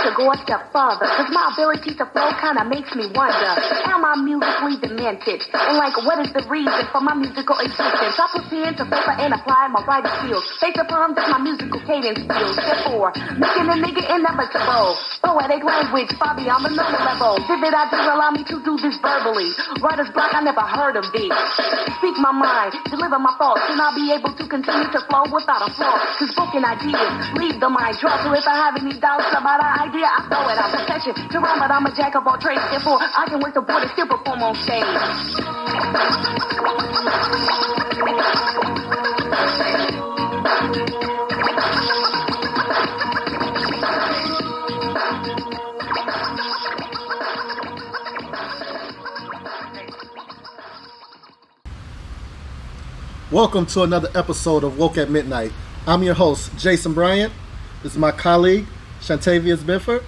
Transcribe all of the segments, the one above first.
to go a step further, cause my ability to flow kinda makes me wonder, am I musically demented? And like, what is the reason for my musical existence? I put pen to paper and apply my writing skills, based upon just my musical cadence skills. Therefore, making a nigga inevitable. Poetic language, far beyond the normal level. Vivid ideas allow me to do this verbally. Writer's block, I never heard of this. Speak my mind, deliver my thoughts, and I'll be able to continue to flow without a flaw. Cause spoken ideas leave the mind draw. So if I have any doubts about an idea, I throw it out. Profession to rhyme, but I'm a jack of all trades. Therefore, I can work the board and still perform on stage. Welcome to another episode of Woke at Midnight. I'm your host, Jason Bryant. This is my colleague, Shantavius Benford.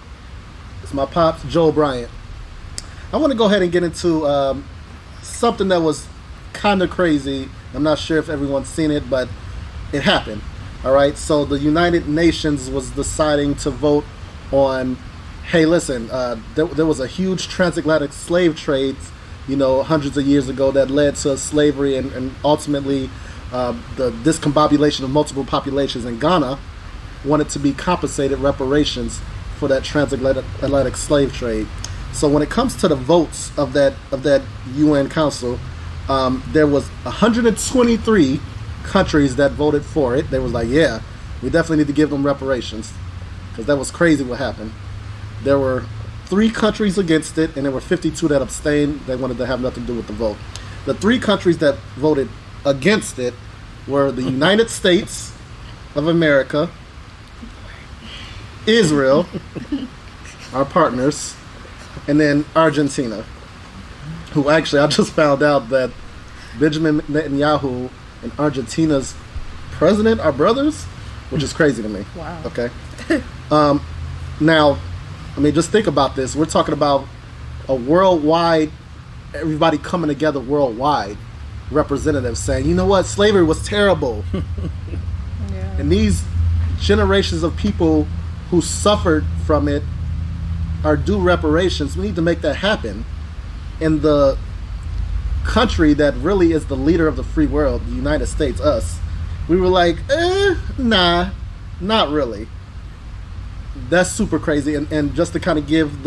It's my pops, Joel Bryant. I want to go ahead and get into something that was kind of crazy. I'm not sure if everyone's seen it, but it happened. All right, so the United Nations was deciding to vote on, hey, listen, there was a huge transatlantic slave trade, hundreds of years ago that led to slavery and ultimately the discombobulation of multiple populations in Ghana wanted to be compensated reparations for that transatlantic slave trade. So when it comes to the votes of that UN Council, there was 123 countries that voted for it. They was like, yeah, we definitely need to give them reparations, because that was crazy what happened. There were 3 countries against it, and there were 52 that abstained. They wanted to have nothing to do with the vote. The 3 countries that voted against it were the United States of America, Israel, our partners, and then Argentina, who actually, I just found out that Benjamin Netanyahu and Argentina's president are brothers, which is crazy to me. Wow. Okay. Now, just think about this. We're talking about a worldwide, everybody coming together worldwide, representatives saying, you know what, slavery was terrible. Yeah. And these generations of people who suffered from it are due reparations. We need to make that happen. And the country that really is the leader of the free world, the United States, us, we were like, nah, not really. That's super crazy. And just to kind of give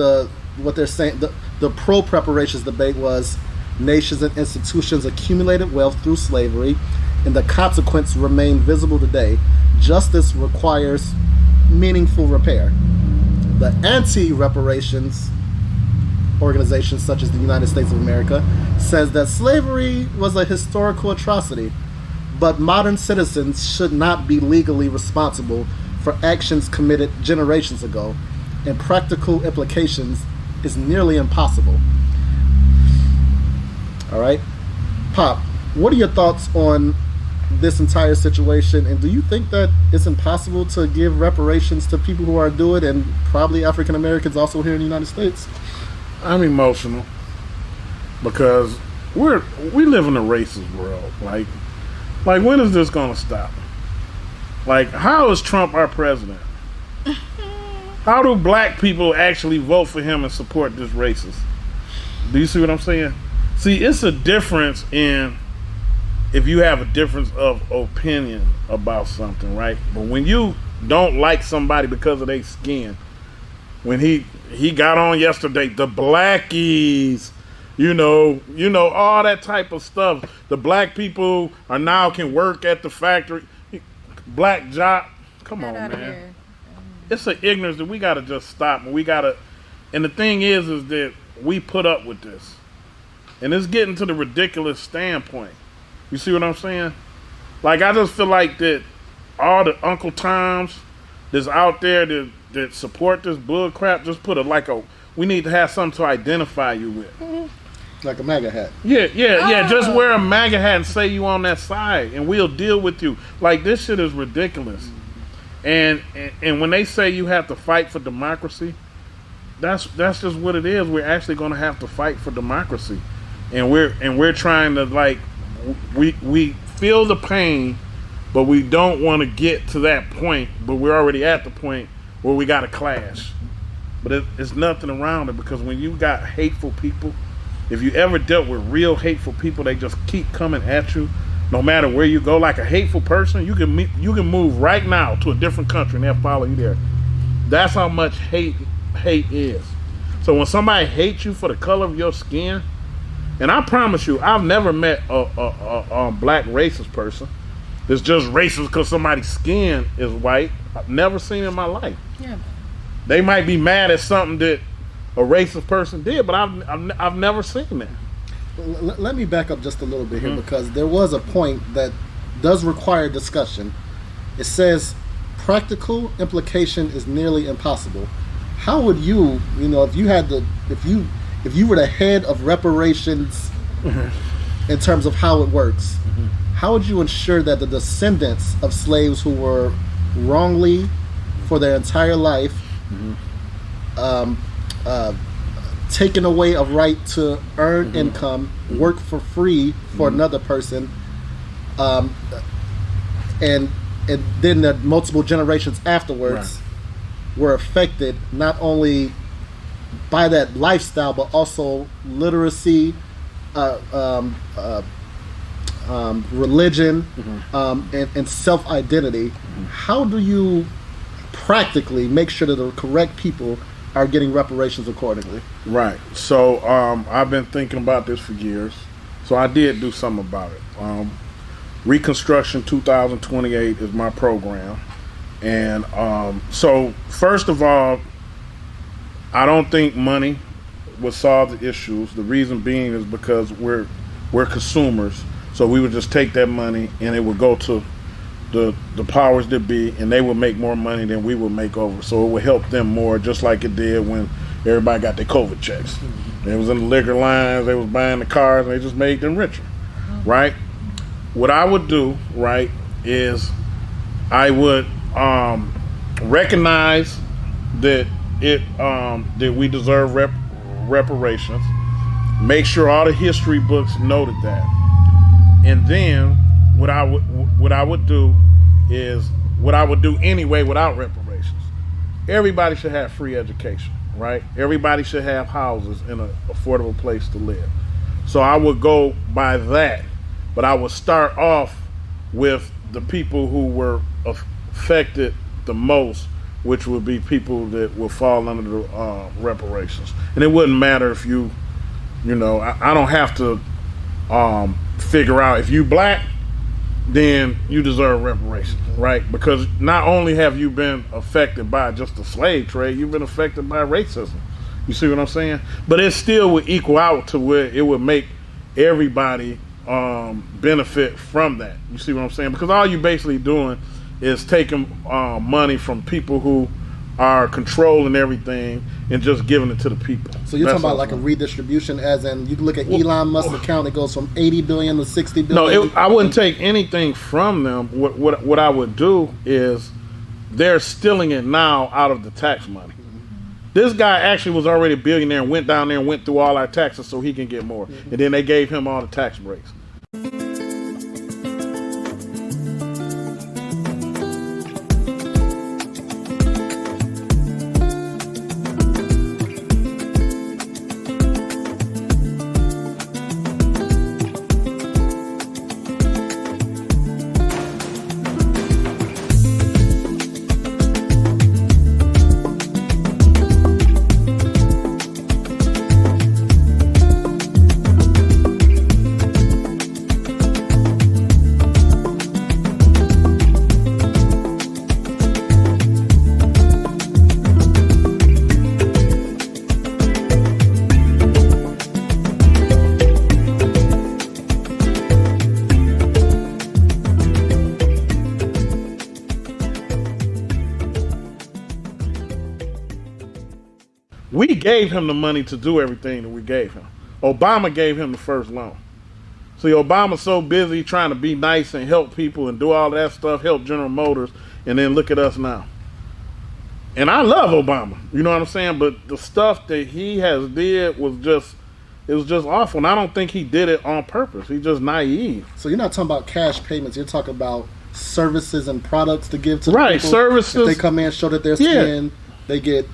what they're saying, the pro-preparations debate was nations and institutions accumulated wealth through slavery, and the consequence remain visible today. Justice requires meaningful repair. The anti-reparations organizations such as the United States of America says that slavery was a historical atrocity, but modern citizens should not be legally responsible for actions committed generations ago, and practical implications is nearly impossible. All right, Pop, what are your thoughts on this entire situation, and do you think that it's impossible to give reparations to people who are due it, and probably African Americans also here in the United States? I'm emotional because we live in a racist world. Like when is this gonna stop? Like, how is Trump our president? How do black people actually vote for him and support this racist? Do you see what I'm saying? See, it's a difference in if you have a difference of opinion about something, right? But when you don't like somebody because of their skin, when he got on yesterday, the blackies, all that type of stuff. The black people are now can work at the factory. Black job, come on, man. It's an ignorance that we gotta just stop. And the thing is that we put up with this, and it's getting to the ridiculous standpoint. You see what I'm saying? Like, I just feel like that all the Uncle Toms that's out there that support this bull crap, just put we need to have something to identify you with. Mm-hmm. Like a MAGA hat. Yeah. Just wear a MAGA hat and say you on that side, and we'll deal with you. Like, this shit is ridiculous. And when they say you have to fight for democracy, that's just what it is. We're actually going to have to fight for democracy, and we're trying to, like, we feel the pain, but we don't want to get to that point. But we're already at the point where we got to clash. but it's nothing around it, because when you got hateful people, if you ever dealt with real hateful people, they just keep coming at you no matter where you go. Like a hateful person, you can move right now to a different country and they'll follow you there. That's how much hate is. So when somebody hates you for the color of your skin, and I promise you, I've never met a black racist person that's just racist because somebody's skin is white. I've never seen it in my life. Yeah. They might be mad at something that a racist person did, but I've never seen that. Let me back up just a little bit here, because there was a point that does require discussion. It says practical implication is nearly impossible. How would you if you had if you were the head of reparations in terms of how it works, how would you ensure that the descendants of slaves who were wrongly for their entire life taken away a right to earn income, work for free for another person, and then the multiple generations afterwards were affected not only by that lifestyle but also literacy, religion, and self-identity? How do you practically make sure that the correct people are getting reparations accordingly? Right. So I've been thinking about this for years. So I did do something about it. Reconstruction 2028 is my program. And so first of all, I don't think money would solve the issues. The reason being is because we're consumers. So we would just take that money and it would go to the powers that be, and they would make more money than we would make over. So it would help them more, just like it did when everybody got their COVID checks. They was in the liquor lines, they was buying the cars, and they just made them richer, right? What I would do, right, is I would recognize that that we deserve reparations, make sure all the history books noted that, and then what I would do is what I would do anyway without reparations. Everybody should have free education, right? Everybody should have houses in an affordable place to live. So I would go by that, but I would start off with the people who were affected the most, which would be people that will fall under the reparations. And it wouldn't matter if I don't have to figure out if you black, then you deserve reparations, right? Because not only have you been affected by just the slave trade, you've been affected by racism. You see what I'm saying? But it still would equal out to where it would make everybody benefit from that. You see what I'm saying? Because all you're basically doing is taking money from people who are controlling everything and just giving it to the people. So you're talking about like a redistribution, as in you can look at Elon Musk's account, it goes from 80 billion to 60 billion. No, I wouldn't take anything from them. What I would do is they're stealing it now out of the tax money. This guy actually was already a billionaire and went down there and went through all our taxes so he can get more. And then they gave him all the tax breaks. We gave him the money to do everything that we gave him. Obama gave him the first loan. See, Obama's so busy trying to be nice and help people and do all that stuff, help General Motors, and then look at us now. And I love Obama, you know what I'm saying? But the stuff that he has did was just awful. And I don't think he did it on purpose. He's just naive. So you're not talking about cash payments. You're talking about services and products to give to the right, people. Services. If they come in, show that they're skin, they get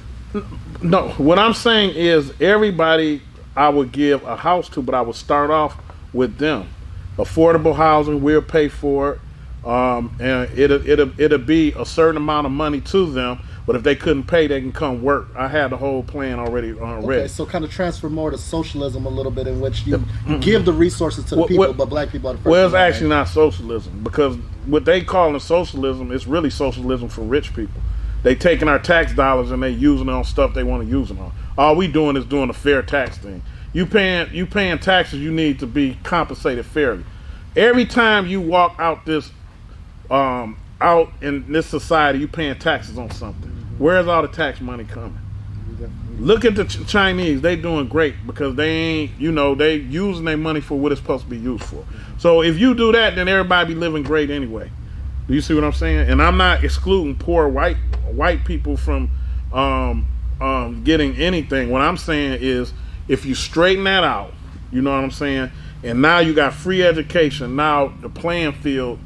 No, what I'm saying is everybody I would give a house to, but I would start off with them. Affordable housing, we'll pay for it. And it'll be a certain amount of money to them, but if they couldn't pay, they can come work. I had the whole plan already. Okay, so kind of transfer more to socialism a little bit, in which you give the resources to the people, but black people are the first. Well, it's actually not socialism, because what they call in socialism is really socialism for rich people. They taking our tax dollars and they using it on stuff they want to use them on. All we doing is doing a fair tax thing. You paying taxes, you need to be compensated fairly. Every time you walk out out in this society, you paying taxes on something. Where's all the tax money coming? Look at the Chinese. They doing great because they ain't, they using their money for what it's supposed to be used for. So if you do that, then everybody be living great anyway. Do you see what I'm saying? And I'm not excluding poor white people from getting anything. What I'm saying is, if you straighten that out, you know what I'm saying, and now you got free education, now the playing field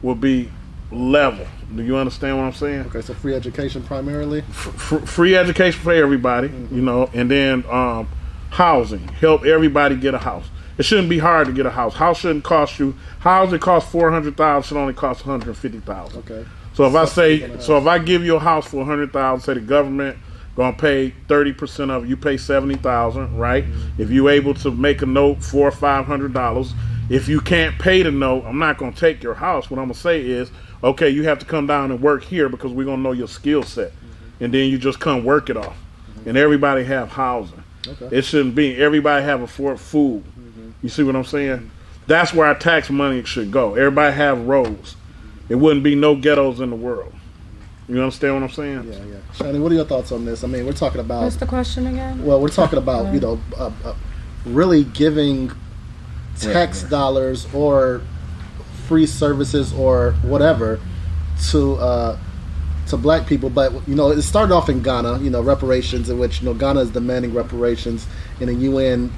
will be level. Do you understand what I'm saying? Okay, so free education primarily? Free education for everybody, and then housing. Help everybody get a house. It shouldn't be hard to get a house. House shouldn't cost you. House, it costs $400,000, should only cost $150,000. Okay. So if I give you a house for $100,000, say the government gonna pay 30% of it, you pay $70,000, right? If you able to make a note, $400 or $500. If you can't pay the note, I'm not gonna take your house. What I'm gonna say is, okay, you have to come down and work here because we're gonna know your skill set, and then you just come work it off, and everybody have housing. Okay. It shouldn't be everybody have afford food. You see what I'm saying? That's where our tax money should go. Everybody have roads. It wouldn't be no ghettos in the world. You understand what I'm saying? Yeah. Shani, what are your thoughts on this? I mean, we're talking about... What's the question again? Well, we're talking about, really giving tax dollars or free services or whatever to black people. But, it started off in Ghana, reparations, in which, Ghana is demanding reparations. And the UN,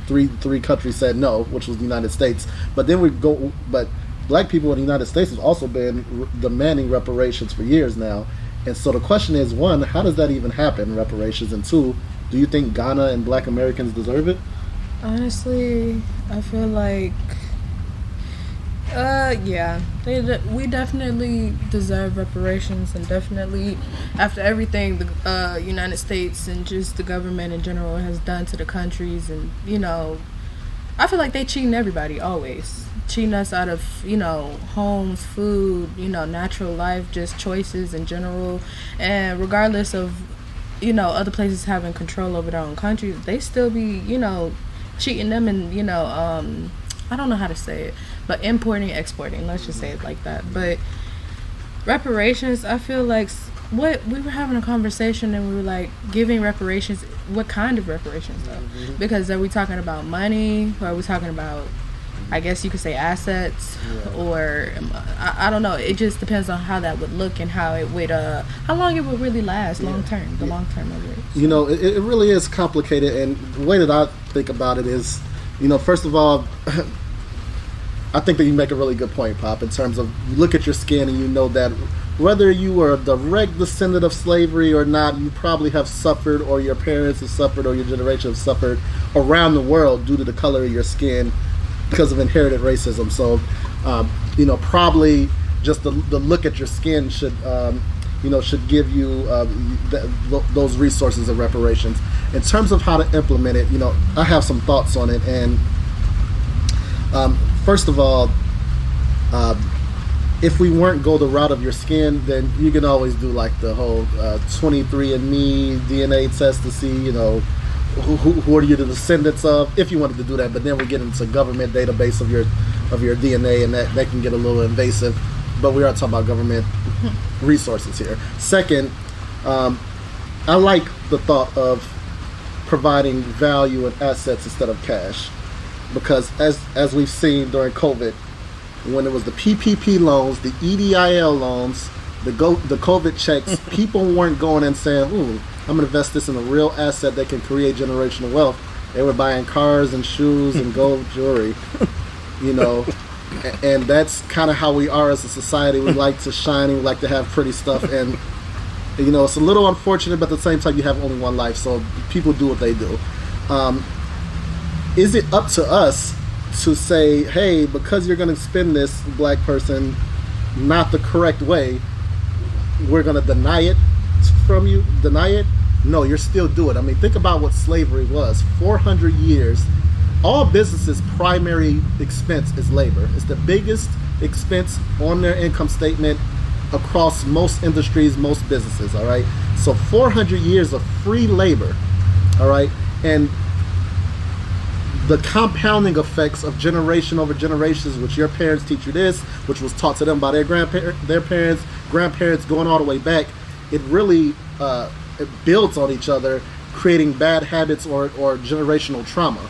three countries said no, which was the United States. But then but black people in the United States have also been demanding reparations for years now. And so the question is, one, how does that even happen, reparations? And two, do you think Ghana and black Americans deserve it? Honestly, I feel like, we definitely deserve reparations, and definitely after everything the United States and just the government in general has done to the countries, and, I feel like they cheating everybody always. Cheating us out of, homes, food, natural life, just choices in general. And regardless of, other places having control over their own countries, they still be, cheating them and, I don't know how to say it, but importing, exporting, let's just say it like that. But reparations, I feel like we were having a conversation and we were like giving reparations. What kind of reparations though? Because are we talking about money, or are we talking about, I guess you could say, assets, or I don't know. It just depends on how that would look and how it would, how long it would really last, long term, the long term of it. So. It really is complicated, and the way that I think about it is, first of all, I think that you make a really good point, Pop, in terms of you look at your skin and you know that whether you are a direct descendant of slavery or not, you probably have suffered, or your parents have suffered, or your generation have suffered around the world due to the color of your skin, because of inherited racism. So, probably just the look at your skin should give you those resources of reparations. In terms of how to implement it, I have some thoughts on it. And first of all, if we weren't go the route of your skin, then you can always do like the whole 23andMe DNA test to see, who are you the descendants of, if you wanted to do that. But then we get into government database of your DNA, and that can get a little invasive. But we are talking about government resources here. Second, I like the thought of providing value and assets instead of cash, because as we've seen during COVID, when it was the PPP loans, the EDIL loans, the COVID checks, people weren't going and saying, "Ooh, I'm going to invest this in a real asset that can create generational wealth." They were buying cars and shoes and gold jewelry, and that's kind of how we are as a society. We like to shine, we like to have pretty stuff, and You know, it's a little unfortunate, but at the same time, you have only one life, so people do what they do. Is it up to us to say, hey, because you're going to spend this, black person, not the correct way, we're going to deny it from you? Deny it? No, you're still do it. I mean, think about what slavery was. 400 years. All businesses' primary expense is labor. It's the biggest expense on their income statement across most industries, most businesses, all right? So 400 years of free labor, all right? And the compounding effects of generation over generations, which your parents teach you this, which was taught to them by their parents, grandparents, going all the way back, it really it builds on each other, creating bad habits or generational trauma.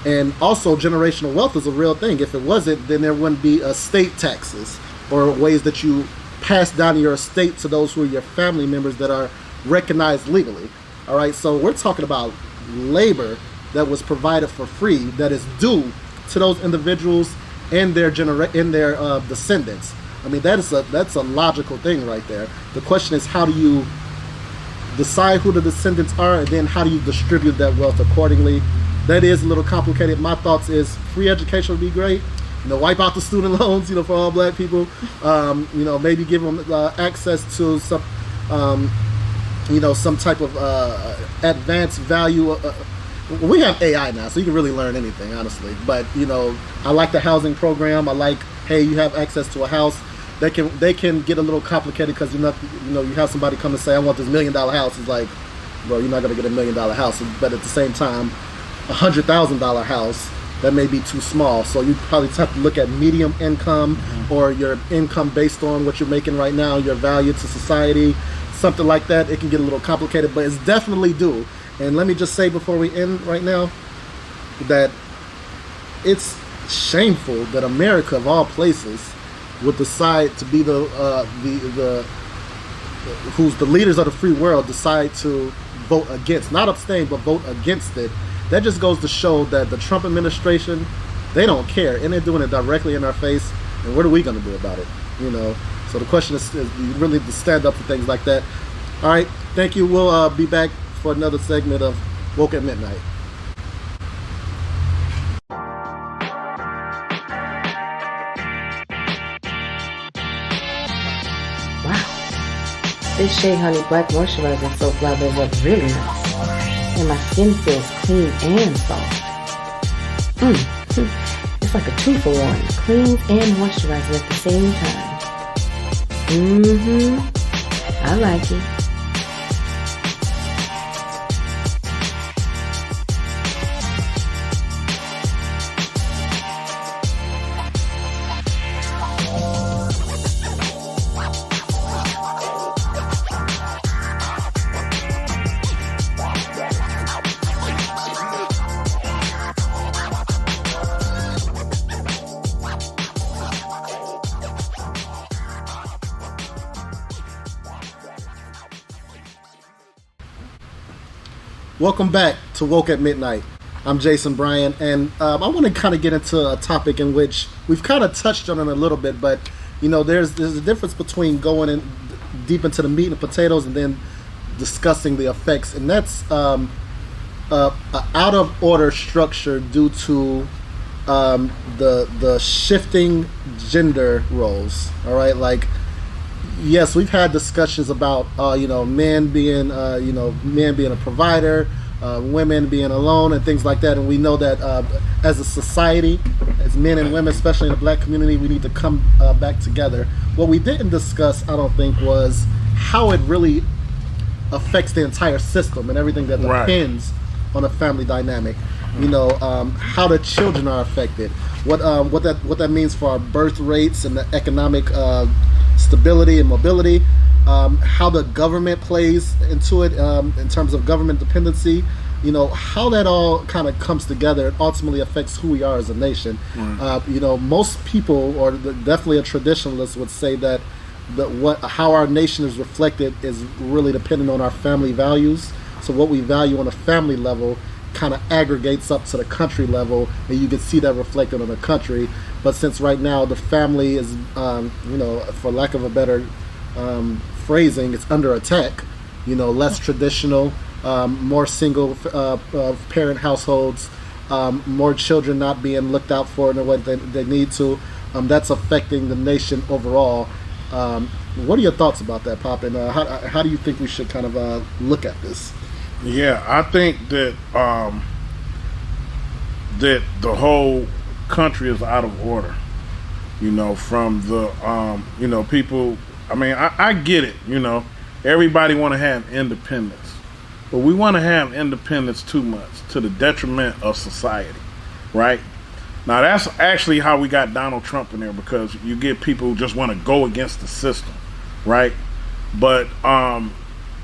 And also, generational wealth is a real thing. If it wasn't, then there wouldn't be estate taxes or ways that you pass down your estate to those who are your family members that are recognized legally. All right, so we're talking about labor that was provided for free that is due to those individuals and their descendants. I mean, that's a logical thing right there. The question is, how do you decide who the descendants are, and then how do you distribute that wealth accordingly? That is a little complicated. My thoughts is free education would be great. You know, wipe out the student loans, you know, for all black people. You know, maybe give them access to some, you know, some type of advanced value. We have AI now, so you can really learn anything, honestly. But, you know, I like the housing program. I like, hey, you have access to a house. They can get a little complicated because you have somebody come and say, I want this $1 million house. It's like, bro, you're not going to get $1 million house. But at the same time, $100,000 house, that may be too small. So you probably have to look at medium income, or your income based on what you're making right now, your value to society, something like that. It can get a little complicated, but it's definitely due. And let me just say before we end right now that it's shameful that America, of all places, would decide to be who's the leaders of the free world, decide to vote against, not abstain, but vote against it. That just goes to show that the Trump administration, they don't care, and they're doing it directly in our face. And what are we going to do about it? You know. So the question is you really need to stand up for things like that. All right, thank you. We'll be back for another segment of Woke at Midnight. Wow, this Shea Honey Black Moisturizer Soap lathers up really nice. And my skin feels clean and soft. It's like a 2-for-1. Cleans and moisturizes at the same time. I like it. Welcome back to Woke at Midnight. I'm Jason Bryan, and I want to kind of get into a topic in which we've kind of touched on it a little bit, but you know, there's a difference between going in deep into the meat and potatoes and then discussing the effects, and that's a out of order structure due to the shifting gender roles. All right, like, yes, we've had discussions about men being a provider, women being alone, and things like that. And we know that as a society, as men and women, especially in the black community, we need to come back together. What we didn't discuss, I don't think, was how it really affects the entire system and everything that depends on a family dynamic. You know, how the children are affected, what that means for our birth rates and the economic stability and mobility, how the government plays into it in terms of government dependency, you know, how that all kind of comes together and ultimately affects who we are as a nation. You know, most people, or definitely a traditionalist, would say that how our nation is reflected is really dependent on our family values. So what we value on a family level kind of aggregates up to the country level, and you can see that reflected on the country. But since right now the family is, for lack of a better phrasing, it's under attack. You know, less traditional, more single parent households, more children not being looked out for in the way they need to. That's affecting the nation overall. What are your thoughts about that, Pop? And how do you think we should kind of look at this? Yeah, I think that that the whole country is out of order. You know, from the you know, people. I mean, I get it. You know, everybody want to have independence, but we want to have independence too much to the detriment of society, right? Now that's actually how we got Donald Trump in there, because you get people who just want to go against the system, right? But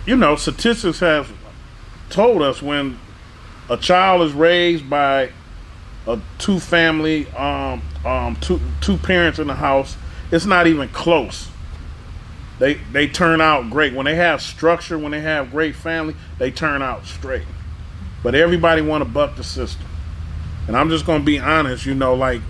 you know, statistics have told us when a child is raised by a two family, two parents in the house, it's not even close. They turn out great. When they have structure, when they have great family, they turn out straight. But everybody want to buck the system. And I'm just going to be honest, you know, like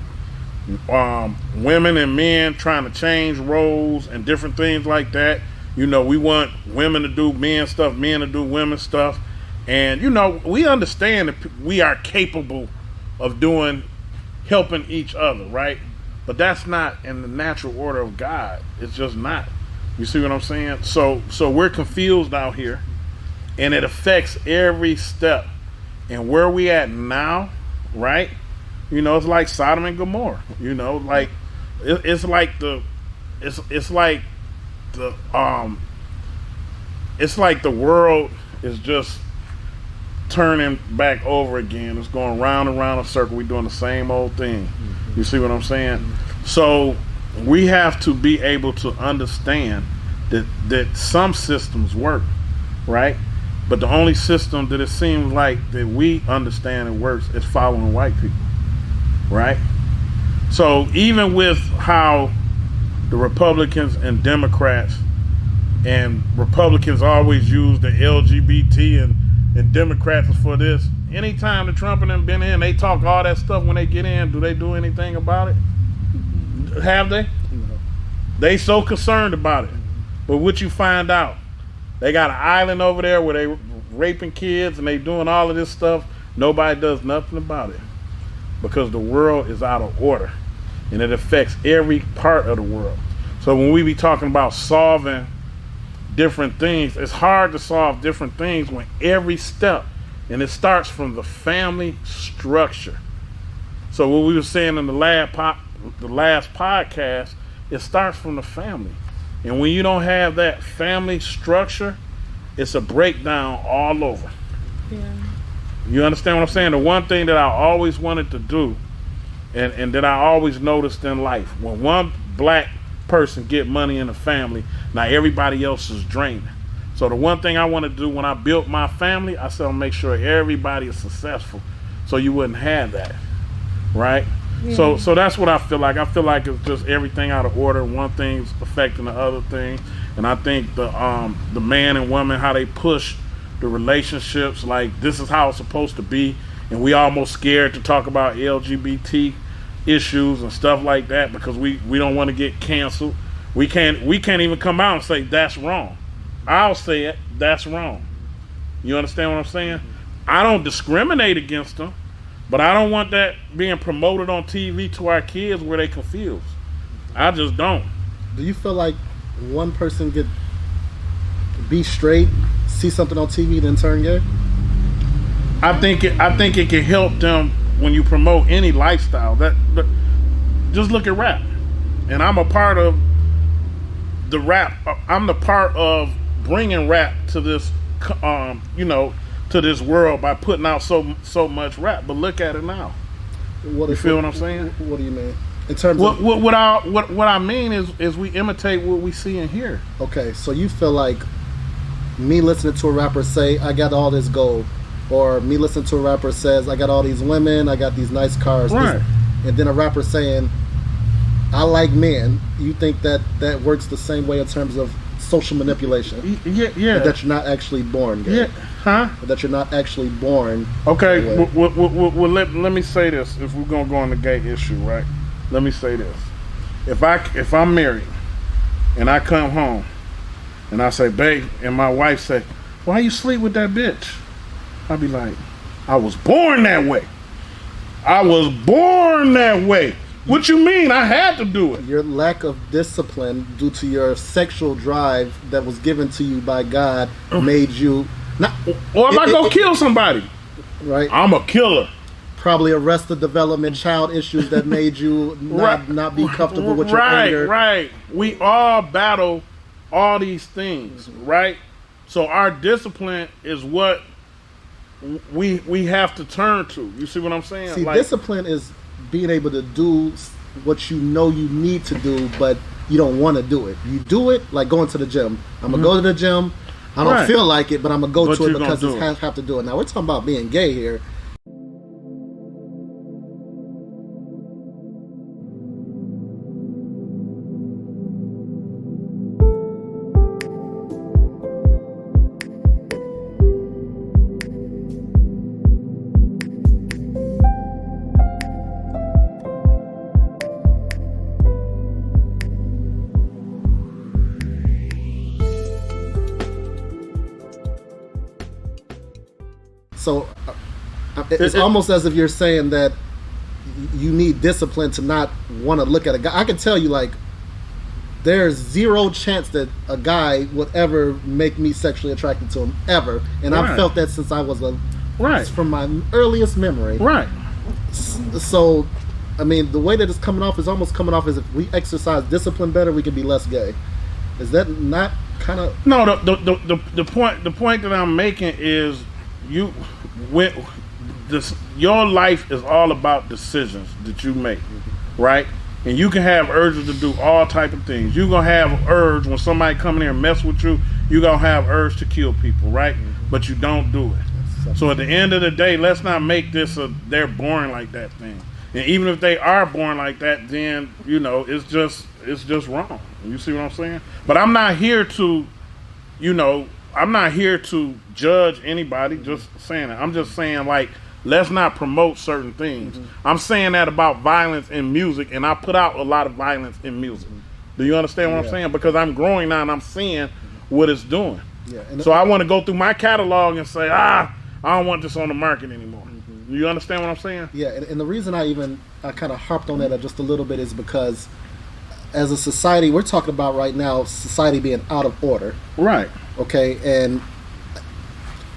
women and men trying to change roles and different things like that. You know, we want women to do men stuff, men to do women stuff. And, you know, we understand that we are capable of helping each other, right? But that's not in the natural order of God. It's just not. You see what I'm saying? So we're confused out here, and it affects every step. And where we at now, right? You know, it's like Sodom and Gomorrah. You know, like it's like the world is just turning back over again. It's going round and round a circle. We're doing the same old thing. You see what I'm saying? So we have to be able to understand that some systems work, right? But the only system that it seems like that we understand and works is following white people, right? So even with how the Republicans and Democrats, and Republicans always use the LGBT and Democrats for this. Anytime the Trump and them been in, they talk all that stuff when they get in. Do they do anything about it? Have they? No. They so concerned about it. But what you find out, they got an island over there where they raping kids and they doing all of this stuff. Nobody does nothing about it because the world is out of order and it affects every part of the world. So when we be talking about solving different things, it's hard to solve different things when every step, and it starts from the family structure. So what we were saying in the last podcast, it starts from the family. And when you don't have that family structure, it's a breakdown all over. Yeah. You understand what I'm saying? The one thing that I always wanted to do, and that I always noticed in life, when one black person get money in the family, now everybody else is draining. So the one thing I want to do when I built my family, I said I'll make sure everybody is successful, so you wouldn't have that, right? Yeah. So that's what I feel like. I feel like it's just everything out of order. One thing's affecting the other thing, and I think the man and woman, how they push the relationships, like this is how it's supposed to be, and we almost scared to talk about LGBT issues and stuff like that because we don't want to get canceled. We can't even come out and say that's wrong. I'll say it, that's wrong. You understand what I'm saying? I don't discriminate against them, but I don't want that being promoted on TV to our kids where they confused. I just don't. Do you feel like one person could be straight, see something on TV, then turn gay? I think it can help them when you promote any lifestyle. Just look at rap, and I'm a part of the rap. I'm the part of bringing rap to this, to this world by putting out so much rap. But look at it now. What I'm saying? What do you mean? In terms of what I mean is we imitate what we see and hear. Okay, so you feel like me listening to a rapper say, I got all this gold, or me listening to a rapper says, I got all these women, I got these nice cars, right? And then a rapper saying, I like men. You think that works the same way in terms of social manipulation? Yeah. That you're not actually born gay. Yeah. Huh? That you're not actually born. Okay. Well, let me say this. If we're gonna go on the gay issue, right? Let me say this. If I'm married and I come home and I say, babe, and my wife say, why you sleep with that bitch? I be like, I was born that way. I was born that way. What you mean? I had to do it. Your lack of discipline due to your sexual drive that was given to you by God made you not. Or if I go kill somebody, right? I'm a killer. Probably arrested development, child issues that made you not be comfortable with your anger. Right. We all battle all these things, right? So our discipline is what we have to turn to. You see what I'm saying? See, discipline is being able to do what you know you need to do, but you don't want to do it. You do it like going to the gym. I'm going to go to the gym. I don't feel like it, but I'm going to go to it because I have to do it. Now, we're talking about being gay here. So it's almost as if you're saying that you need discipline to not want to look at a guy. I can tell you, like, there's zero chance that a guy would ever make me sexually attracted to him, ever. And I've felt that since I was from my earliest memory. Right. So, I mean, the way that it's coming off is almost coming off as if we exercise discipline better, we can be less gay. Is that not kind of... No, the point that I'm making is your life is all about decisions that you make, right? And you can have urges to do all type of things. You're going to have urge when somebody come in here and mess with you, you're going to have urge to kill people, right? But you don't do it. So at the end of the day, let's not make this they're born like that thing. And even if they are born like that, then, it's just wrong. You see what I'm saying? But I'm not here to, I'm not here to judge anybody, just saying it. I'm just saying, like, let's not promote certain things. I'm saying that about violence in music, and I put out a lot of violence in music. Do you understand what I'm saying? Because I'm growing now and I'm seeing what it's doing. Yeah, so I want to go through my catalog and say, I don't want this on the market anymore. You understand what I'm saying? Yeah, and the reason I kind of harped on that just a little bit is because as a society, we're talking about right now society being out of order. Right. Okay, and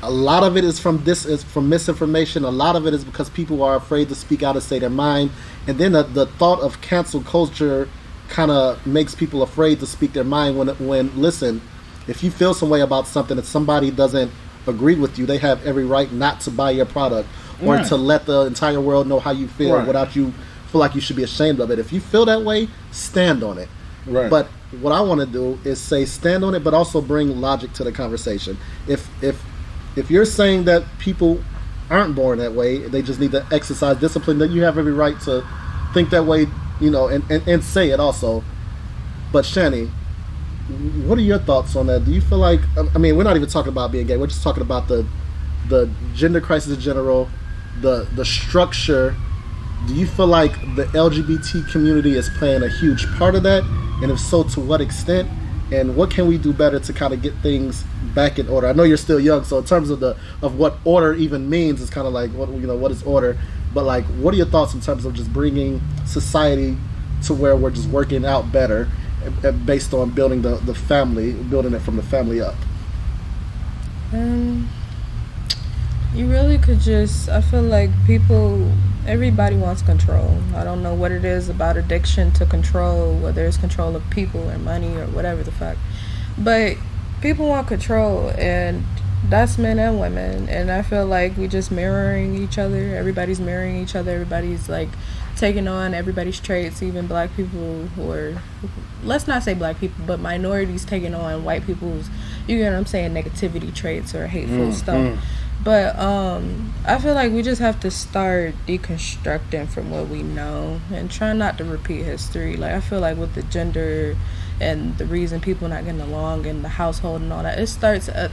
a lot of it is from misinformation. A lot of it is because people are afraid to speak out and say their mind. And then the thought of cancel culture kind of makes people afraid to speak their mind when listen, if you feel some way about something, if somebody doesn't agree with you, they have every right not to buy your product or to let the entire world know how you feel without you feel like you should be ashamed of it. If you feel that way, stand on it. Right. But what I want to do is say stand on it, but also bring logic to the conversation. If you're saying that people aren't born that way, they just need to exercise discipline, then you have every right to think that way, and say it also. But Shani, what are your thoughts on that? Do you feel like, I mean, we're not even talking about being gay, we're just talking about the gender crisis in general, the structure. Do you feel like the LGBT community is playing a huge part of that? And if so, to what extent? And what can we do better to kind of get things back in order? I know you're still young, so in terms of what order even means, it's kind of like what is order? But like, what are your thoughts in terms of just bringing society to where we're just working out better, based on building the family, building it from the family up? You really could I feel like everybody wants control. I don't know what it is about addiction to control, whether it's control of people or money or whatever the fuck. But people want control, and that's men and women. And I feel like we just mirroring each other. Everybody's mirroring each other. Everybody's like taking on everybody's traits, even black people let's not say black people, but minorities taking on white people's, you get what I'm saying, negativity traits or hateful stuff. But I feel like we just have to start deconstructing from what we know and try not to repeat history. Like, I feel like with the gender and the reason people not getting along in the household and all that, it starts at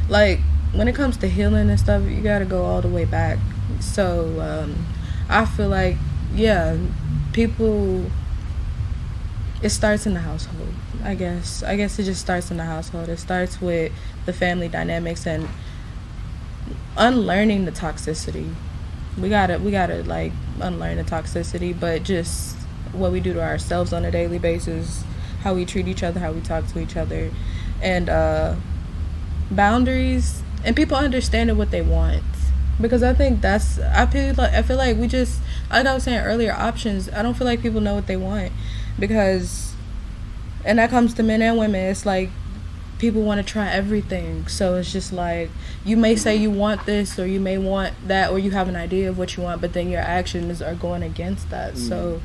when it comes to healing and stuff, you gotta go all the way back. So I feel like, people It starts in the household, I guess. I guess it just starts in the household. It starts with the family dynamics and unlearning the toxicity. We gotta like unlearn the toxicity, but just what we do to ourselves on a daily basis, how we treat each other, how we talk to each other, and boundaries, and people understanding what they want. Because I think I feel like we just, like I was saying earlier, options. I don't feel like people know what they want, because, and that comes to men and women. It's like people want to try everything, so it's just like you may say you want this or you may want that, or you have an idea of what you want, but then your actions are going against that. So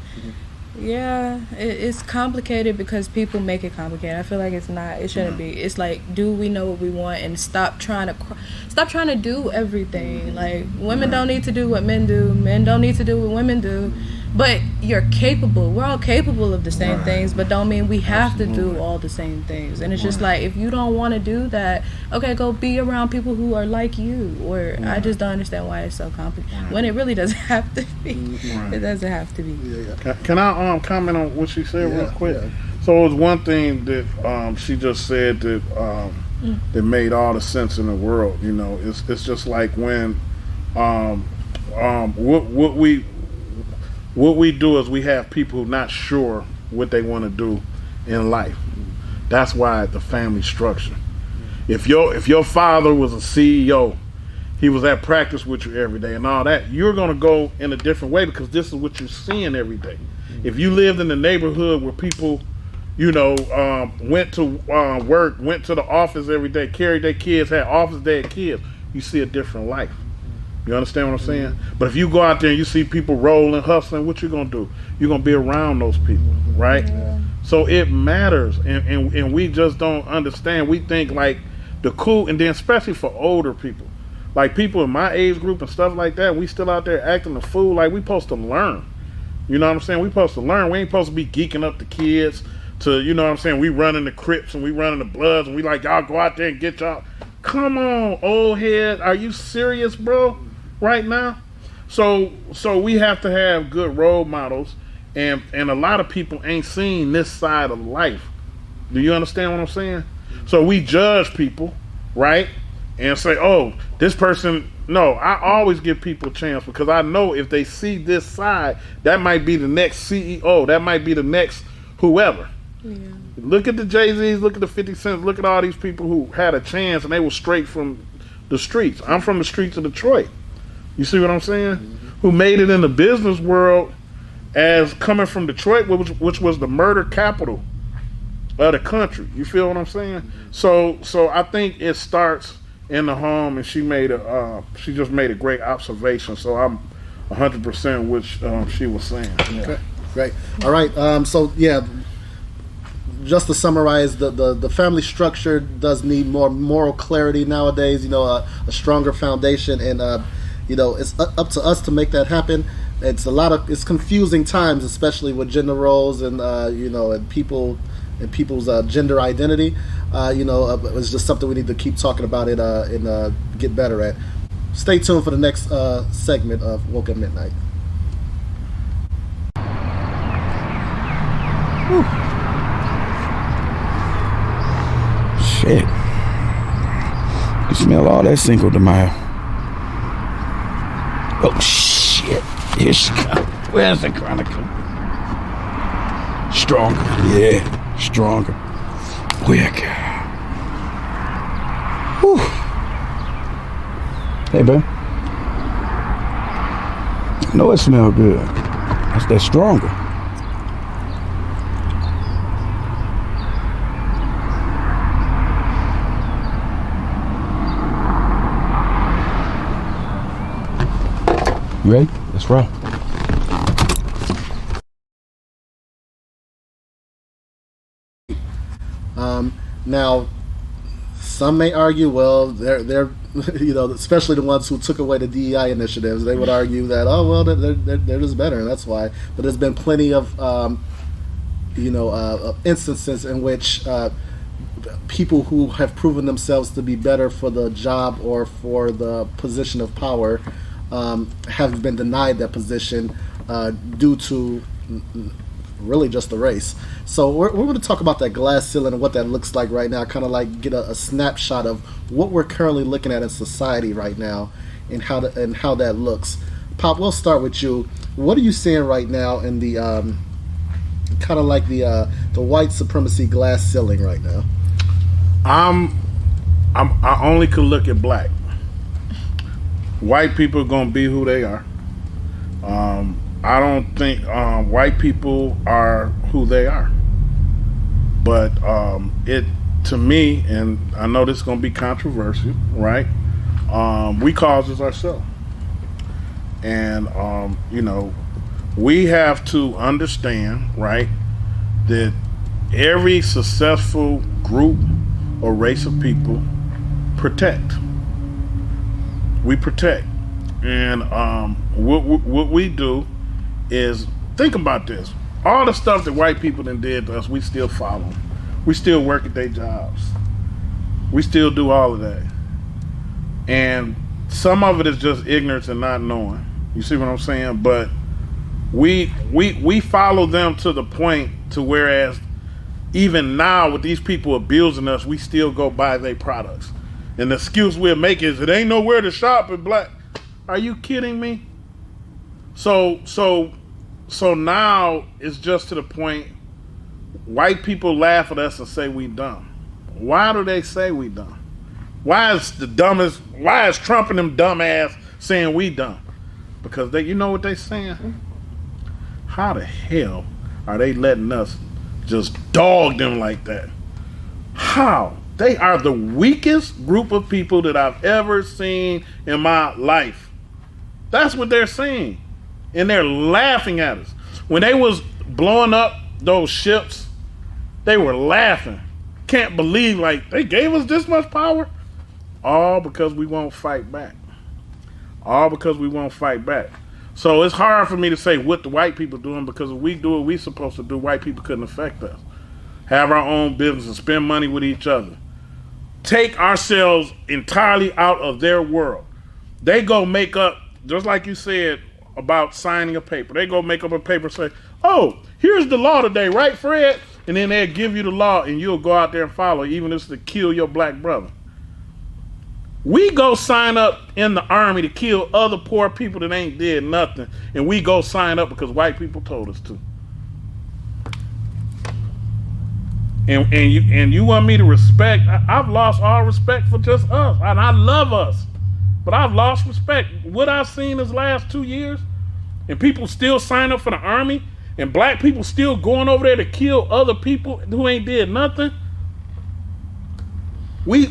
yeah, it's complicated because people make it complicated. I feel like it's not. It shouldn't be. It's like, do we know what we want, and stop trying to do everything. Like, women don't need to do what men do. Men don't need to do what women do. But you're capable. We're all capable of the same things, but don't mean we have to do all the same things. And it's just like, if you don't want to do that, okay, go be around people who are like you. Or I just don't understand why it's so complicated when it really doesn't have to be. It doesn't have to be. Can I comment on what she said real quick? So it was one thing that she just said that that made all the sense in the world. You know, it's just like when what we do is we have people not sure what they want to do in life. That's why the family structure. If your father was a CEO, he was at practice with you every day and all that, you're going to go in a different way because this is what you're seeing every day. If you lived in the neighborhood where people, went to work, went to the office every day, carried their kids, had office day of kids, you see a different life. You understand what I'm saying? But if you go out there and you see people rolling, hustling, what you gonna do? You're gonna be around those people, right? So it matters, and we just don't understand. We think like the cool, and then especially for older people, like people in my age group and stuff like that, we still out there acting a fool. Like we supposed to learn. You know what I'm saying? We supposed to learn. We ain't supposed to be geeking up the kids to, you know what I'm saying? We running the Crips and we running the Bloods and we like, y'all go out there and get y'all. Come on, old head. Are you serious, bro? Right now? So we have to have good role models, and a lot of people ain't seen this side of life. Do you understand what I'm saying? So we judge people, right? And say, oh, this person. No, I always give people a chance because I know if they see this side, that might be the next CEO. That might be the next whoever. Yeah. Look at the Jay-Z's, look at the 50 Cents, look at all these people who had a chance and they were straight from the streets. I'm from the streets of Detroit. You see what I'm saying? Who made it in the business world as coming from Detroit, which was the murder capital of the country. You feel what I'm saying? So I think it starts in the home, and she just made a great observation. So I'm 100% which she was saying. Yeah. Okay, great. All right. So yeah, just to summarize, the family structure does need more moral clarity nowadays. A stronger foundation, and it's up to us to make that happen. It's confusing times, especially with gender roles and and people's gender identity. It's just something we need to keep talking about it and get better at. Stay tuned for the next segment of Woke at Midnight. Whew. Shit. You smell all that Cinco de Mayo. Oh shit. Here she comes. Where's the Chronicle? Stronger. Yeah, stronger. Quick. Whew. Hey, babe. I know it smells good. That's that stronger. You ready? Let's roll. Now, some may argue, well, they're especially the ones who took away the DEI initiatives, they would argue that, oh, well, they're just better, and that's why. But there's been plenty of, instances in which people who have proven themselves to be better for the job or for the position of power have been denied that position due to really just the race. So we're going to talk about that glass ceiling and what that looks like right now, kind of like get a snapshot of what we're currently looking at in society right now and how that looks. Pop, we'll start with you. What are you seeing right now in the kind of like the white supremacy glass ceiling right now? I only could look at black. White people are gonna be who they are. I don't think white people are who they are. But it, to me, and I know this is gonna be controversial, right? We caused this ourselves, and we have to understand, right, that every successful group or race of people protect. We protect. And what we do is, think about this. All the stuff that white people done did to us, we still follow. We still work at their jobs. We still do all of that. And some of it is just ignorance and not knowing. You see what I'm saying? But we follow them to the point to whereas even now with these people abusing us, we still go buy their products. And the excuse we'll make is it ain't nowhere to shop in black. Are you kidding me? So now it's just to the point white people laugh at us and say we dumb. Why do they say we dumb? Why is Trump and them dumbass saying we dumb? Because you know what they saying? How the hell are they letting us just dog them like that? How? They are the weakest group of people that I've ever seen in my life. That's what they're saying. And they're laughing at us. When they was blowing up those ships, they were laughing. Can't believe, like, they gave us this much power? All because we won't fight back. All because we won't fight back. So it's hard for me to say what the white people doing, because if we do what we supposed to do, white people couldn't affect us. Have our own business and spend money with each other. Take ourselves entirely out of their world. They go make up, just like you said about signing a paper. They go make up a paper and say, oh, here's the law today, right, Fred? And then they'll give you the law and you'll go out there and follow, even if it's to kill your black brother. We go sign up in the army to kill other poor people that ain't did nothing, and we go sign up because white people told us to. And you want me to respect? I've lost all respect for just us, and I love us, but I've lost respect. What I've seen this last 2 years, and people still sign up for the army, and black people still going over there to kill other people who ain't did nothing. We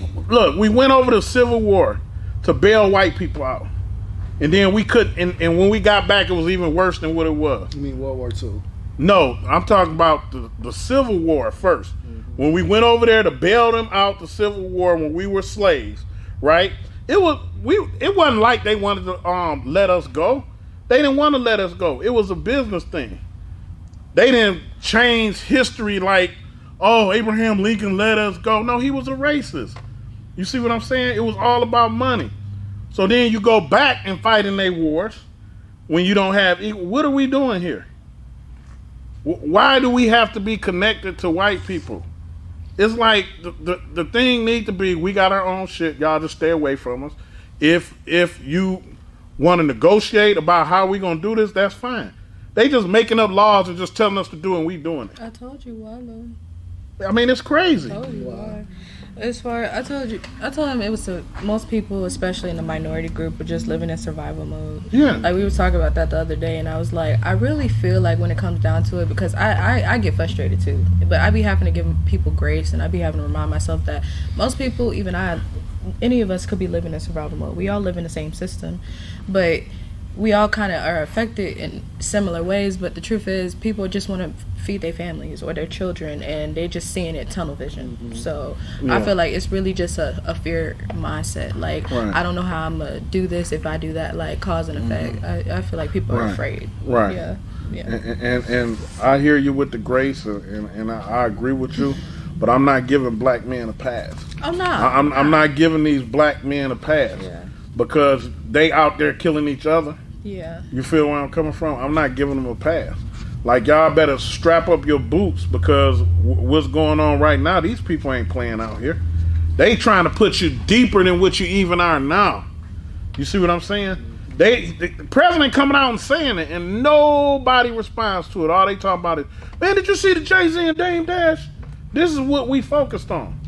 went over the Civil War to bail white people out, and then we couldn't. And when we got back, it was even worse than what it was. You mean World War II? No, I'm talking about the Civil War first. Mm-hmm. When we went over there to bail them out, the Civil War, when we were slaves, right? It wasn't like they wanted to let us go. They didn't want to let us go. It was a business thing. They didn't change history like, oh, Abraham Lincoln let us go. No, he was a racist. You see what I'm saying? It was all about money. So then you go back and fight in their wars when you don't have equal. What are we doing here? Why do we have to be connected to white people? It's like the thing needs to be, we got our own shit. Y'all just stay away from us. If you want to negotiate about how we going to do this, that's fine. They just making up laws and just telling us to do it, and we doing it. I told you why, though. I mean, it's crazy. I told you why. As far, I told him it was most people, especially in the minority group, were just living in survival mode. Yeah. Like, we were talking about that the other day, and I was like, I really feel like when it comes down to it, because I get frustrated too, but I be having to give people grace, and I be having to remind myself that most people, even any of us could be living in survival mode. We all live in the same system, but we all kind of are affected in similar ways. But the truth is, people just want to feed their families or their children, and they're just seeing it tunnel vision. Mm-hmm. So yeah. I feel like it's really just a fear mindset. Like, right. I don't know how I'm gonna do this if I do that. Like, cause and effect. Mm-hmm. I feel like people are afraid. Right. Yeah. And I hear you with the grace, and I agree with you. But I'm not giving black men a pass. I'm not. I'm not giving these black men a pass. Yeah. Because they out there killing each other. Yeah. You feel where I'm coming from? I'm not giving them a pass. Like, y'all better strap up your boots because what's going on right now, these people ain't playing out here. They trying to put you deeper than what you even are now. You see what I'm saying? The president coming out and saying it, and nobody responds to it. All they talk about is, man, did you see the Jay-Z and Dame Dash? This is what we focused on.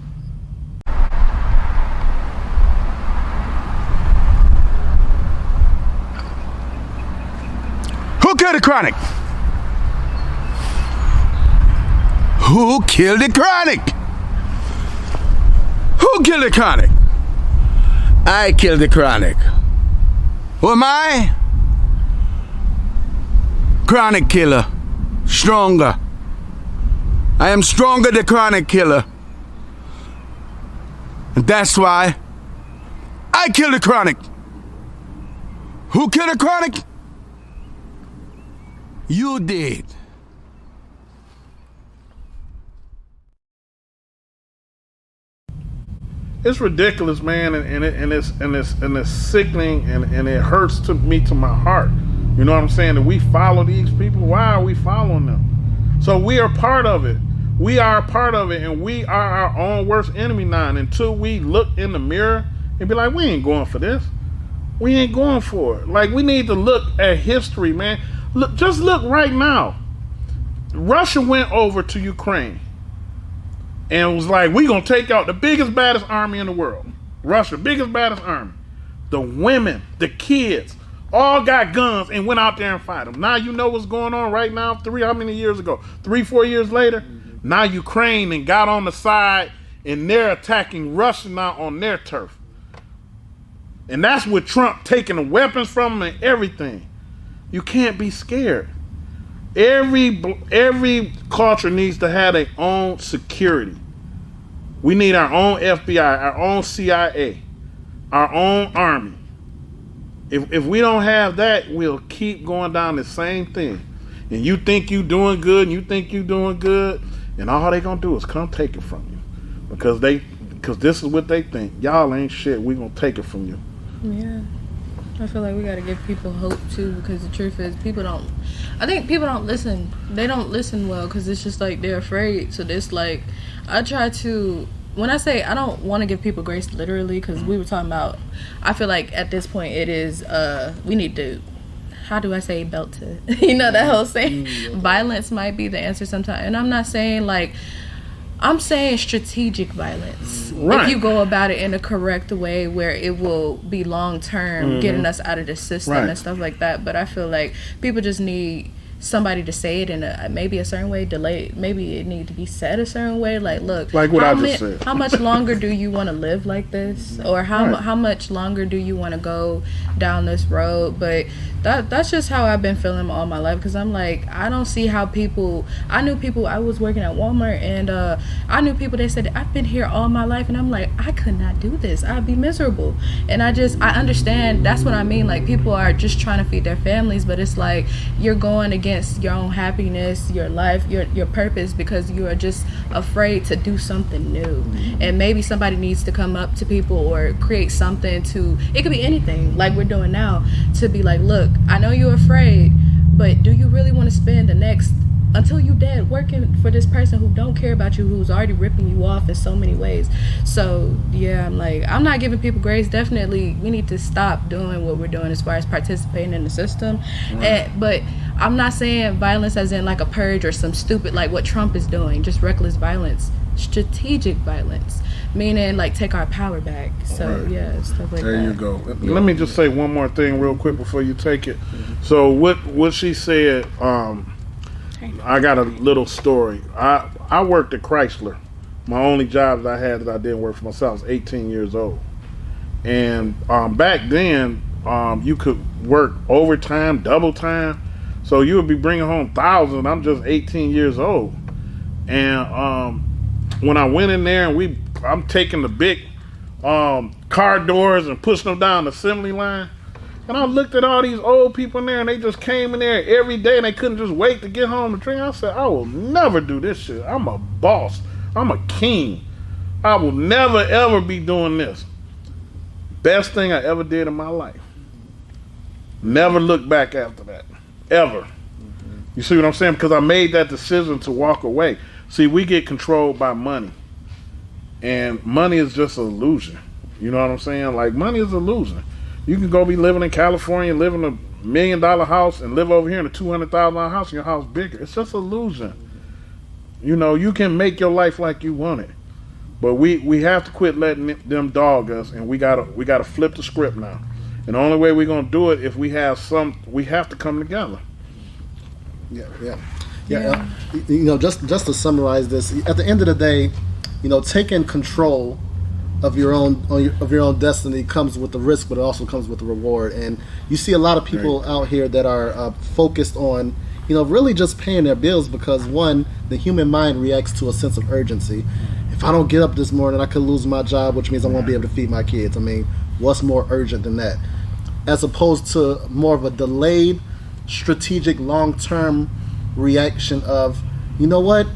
Who killed the Chronic? Who killed the Chronic? Who killed the Chronic? I killed the Chronic. Who am I? Chronic killer. Stronger. I am stronger than Chronic killer. And that's why I killed the Chronic. Who killed the Chronic? You did. It's ridiculous, man, and it's sickening, and it hurts to my heart. You know what I'm saying? That we follow these people. Why are we following them? So we are part of it. We are a part of it, and we are our own worst enemy now. And until we look in the mirror and be like, we ain't going for this. We ain't going for it. Like, we need to look at history, man. Look, just look right now. Russia went over to Ukraine and was like, we gonna take out the biggest, baddest army in the world. Russia, biggest, baddest army. The women, the kids, all got guns and went out there and fight them. Now you know what's going on right now. How many years ago? 3-4 years later? Now Ukraine and got on the side and they're attacking Russia now on their turf. And that's with Trump taking the weapons from them and everything. You can't be scared. Every culture needs to have their own security. We need our own FBI, our own CIA, our own army. If we don't have that, we'll keep going down the same thing. And you think you doing good, and you think you doing good, and all they gonna do is come take it from you. Because this is what they think. Y'all ain't shit, we gonna take it from you. Yeah. I feel like we gotta give people hope too, because the truth is I think people don't listen. They don't listen well because it's just like they're afraid. So this, like, I try to, when I say I don't want to give people grace literally, because we were talking about, I feel like at this point it is, we need to, how do I say, belt to, you know, that whole saying, violence might be the answer sometimes. And I'm not saying like, I'm saying strategic violence. Right. If you go about it in a correct way where it will be long term, getting us out of the system and stuff like that. But I feel like people just need somebody to say it in maybe a certain way, delayed. Maybe it need to be said a certain way. Like, look, like what I just said. How much longer do you want to live like this, or how much longer do you want to go down this road? But that's just how I've been feeling all my life, because I'm like, I don't see how people. I knew people. I was working at Walmart, and I knew people. They said, I've been here all my life, and I'm like, I could not do this. I'd be miserable. And I understand. That's what I mean. Like, people are just trying to feed their families, but it's like you're going against your own happiness, your life, your purpose, because you are just afraid to do something new. And maybe somebody needs to come up to people or create something to, it could be anything like we're doing now, to be like, look, I know you're afraid, but do you really want to spend the next, until you dead, working for this person who don't care about you, who's already ripping you off in so many ways? So yeah, I'm like, I'm not giving people grace. Definitely we need to stop doing what we're doing as far as participating in the system. But I'm not saying violence as in like a purge or some stupid, like what Trump is doing, just reckless violence. Strategic violence, meaning like take our power back. So yeah, stuff like that. There you go. Let me just say one more thing real quick before you take it. So what she said, I got a little story. I worked at Chrysler. My only job that I had that I didn't work for myself, I was 18 years old. And back then, you could work overtime, double time. So you would be bringing home thousands. I'm just 18 years old. And when I went in there and I'm taking the big car doors and pushing them down the assembly line. And I looked at all these old people in there, and they just came in there every day, and they couldn't just wait to get home to drink. I said, I will never do this shit. I'm a boss. I'm a king. I will never, ever be doing this. Best thing I ever did in my life. Never look back after that. Ever. You see what I'm saying? Because I made that decision to walk away. See, we get controlled by money, and money is just an illusion. You know what I'm saying? Like, money is an illusion. You can go be living in California, live in $1 million house, and live over here in a $200,000 house, and your house bigger. It's just an illusion. You know, you can make your life like you want it, but we have to quit letting them dog us, and we gotta flip the script now. And the only way we're gonna do it if we have to come together. Yeah. You know, just to summarize this, at the end of the day, you know, taking control of your own destiny comes with the risk, but it also comes with the reward. And you see a lot of people out here that are focused on, you know, really just paying their bills because, one, the human mind reacts to a sense of urgency. If I don't get up this morning, I could lose my job, which means I won't be able to feed my kids. I mean, what's more urgent than that? As opposed to more of a delayed, strategic, long-term reaction of, you know what?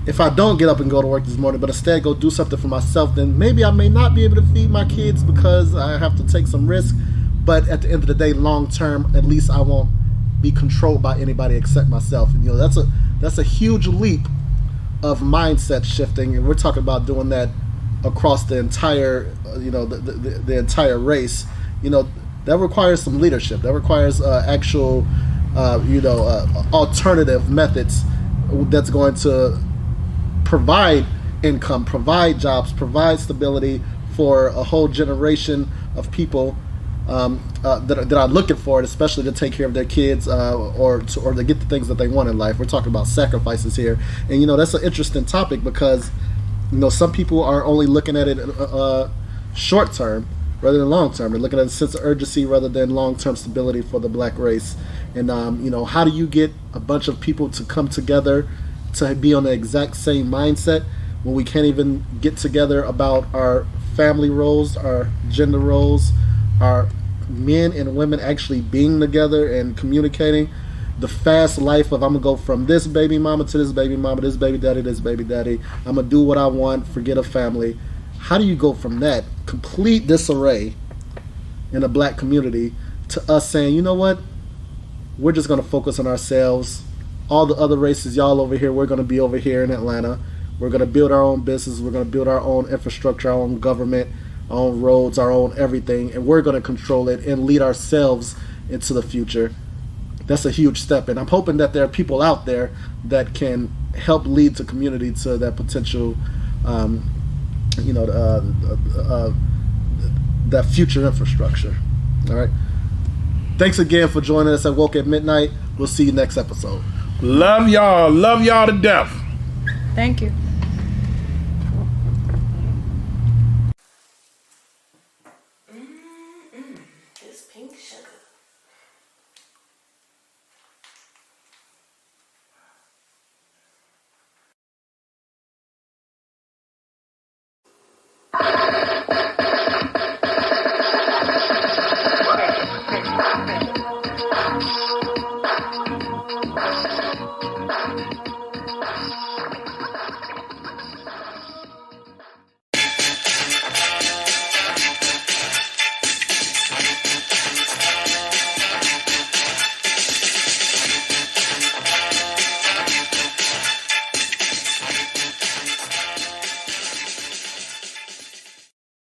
If I don't get up and go to work this morning, but instead go do something for myself, then maybe I may not be able to feed my kids because I have to take some risk. But at the end of the day, long term, at least I won't be controlled by anybody except myself. And, you know, that's a huge leap of mindset shifting, and we're talking about doing that across the entire, you know, the entire race. You know, that requires some leadership. That requires actual, alternative methods that's going to provide income, provide jobs, provide stability for a whole generation of people that are looking for it, especially to take care of their kids or to get the things that they want in life. We're talking about sacrifices here, and you know that's an interesting topic because you know some people are only looking at it short term rather than long term. They're looking at a sense of urgency rather than long term stability for the black race. And you know, how do you get a bunch of people to come together to be on the exact same mindset when we can't even get together about our family roles, our gender roles, our men and women actually being together and communicating? The fast life of I'm gonna go from this baby mama to this baby mama, this baby daddy, I'm gonna do what I want, forget a family. How do you go from that complete disarray in a black community to us saying, you know what, we're just gonna focus on ourselves, all the other races, y'all over here, we're gonna be over here in Atlanta, we're gonna build our own business, we're gonna build our own infrastructure, our own government, our own roads, our own everything, and we're going to control it and lead ourselves into the future. That's a huge step, and I'm hoping that there are people out there that can help lead the community to that potential, that future infrastructure. All right. Thanks again for joining us at Woke at Midnight. We'll see you next episode. Love y'all to death. Thank you. Thank you.